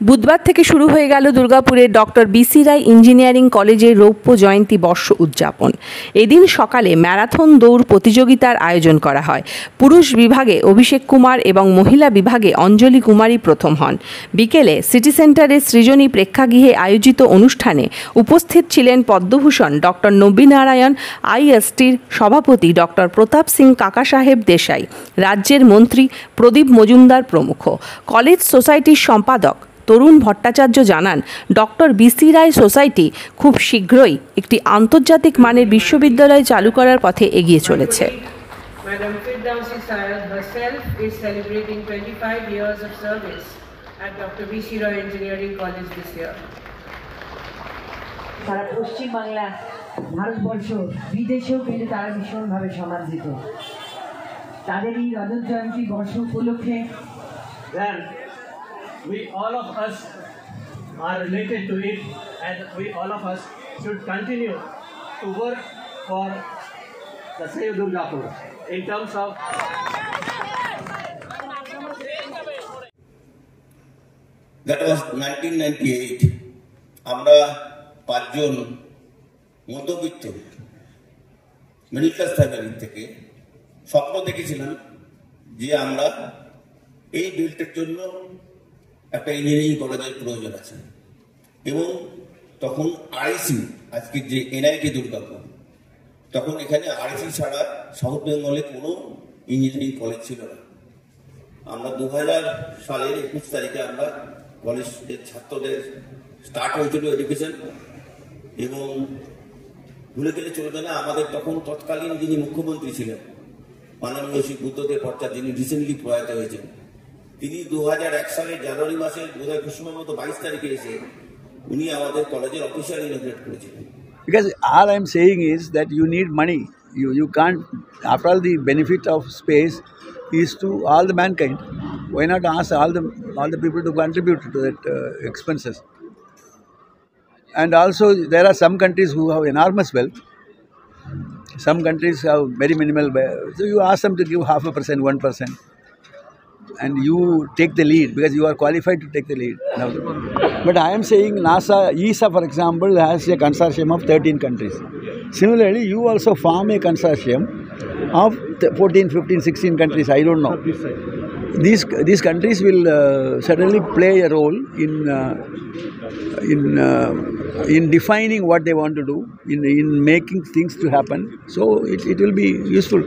বুধবার থেকে শুরু হয়ে গেল দুর্গাপুরের ডক্টর বিসি রায় ইঞ্জিনিয়ারিং কলেজের রৌপ্য জয়ন্তী বর্ষ উদযাপন। এদিন সকালে ম্যারাথন দৌড় প্রতিযোগিতার আয়োজন করা হয়। পুরুষ বিভাগে অভিষেক কুমার এবং মহিলা বিভাগে অঞ্জলি কুমারী প্রথম হন। বিকেলে সিটি সেন্টারের সৃজনী প্রেক্ষাগৃহে আয়োজিত অনুষ্ঠানে উপস্থিত ছিলেন পদ্মভূষণ ডক্টর নবীনারায়ণ, আইএসটির সভাপতি ডক্টর প্রতাপ সিং কাকা সাহেব দেশাই, রাজ্যের মন্ত্রী প্রদীপ মজুমদার প্রমুখ। কলেজ সোসাইটির সম্পাদক তরুণ ভট্টাচার্য জানান, ডক্টর বিসি রায় সোসাইটি খুব শীঘ্রই একটি আন্তর্জাতিক মানের বিশ্ববিদ্যালয় চালু করার পথে এগিয়ে চলেছে। Madam Firdausi Syed herself is celebrating 25 years of service at Dr. B.C. Roy Engineering College this year. সারা পশ্চিম বাংলা, ভারতবর্ষ, বিদেশেও কিন্তু তারা ভীষণভাবে সমাদৃত। তাদের এই রজত জয়ন্তী বর্ষ উপলক্ষে we all of us are related to it, and we all of us should continue to work for the Save Durgapur in terms of that was 1998 আমরা পাঁচজন মধ্যবিত্ত মিডল ক্লাস ফ্যামিলি থেকে স্বপ্ন দেখেছিলাম যে আমরা এই বিলটার জন্য একটা ইঞ্জিনিয়ারিং কলেজের প্রয়োজন আছে, এবং তখন আরআইসি, আজকে যে এনআইটি দুর্গাপুর, তখন এখানে আরআইসি ছাড়া সাউথ বেঙ্গলে কোনো ইঞ্জিনিয়ারিং কলেজ ছিল না। আমরা 2000 সালের 21 তারিখে আমরা কলেজের ছাত্রদের স্টার্ট হয়েছিল এডুকেশন, এবং ভুলে গেলে চলবে না, আমাদের তখন তৎকালীন যিনি মুখ্যমন্ত্রী ছিলেন মাননীয় শ্রী বুদ্ধদেব ভট্টাচার্য, যিনি রিসেন্টলি প্রয়াত হয়েছেন, তিনি 2001 সালের জানুয়ারি মাসের 22 তারিখে এসে উনি আমাদের কলেজের অফিসিয়াল ইনগ্রেট করেছিলেন। Because all I'm saying is that you need money. You can't, after all, the benefit of space is to all the mankind. Why not ask all the people to contribute to that expenses? And also there are some countries who have enormous wealth. Some countries have very minimal wealth. So you ask them to give 0.5%, 1%. And you take the lead because you are qualified to take the lead. But I am saying NASA, ESA for example, has a consortium of 13 countries. Similarly, you also form a consortium of 14, 15, 16 countries, I don't know. These countries will certainly play a role in defining what they want to do, in making things to happen. So it will be useful.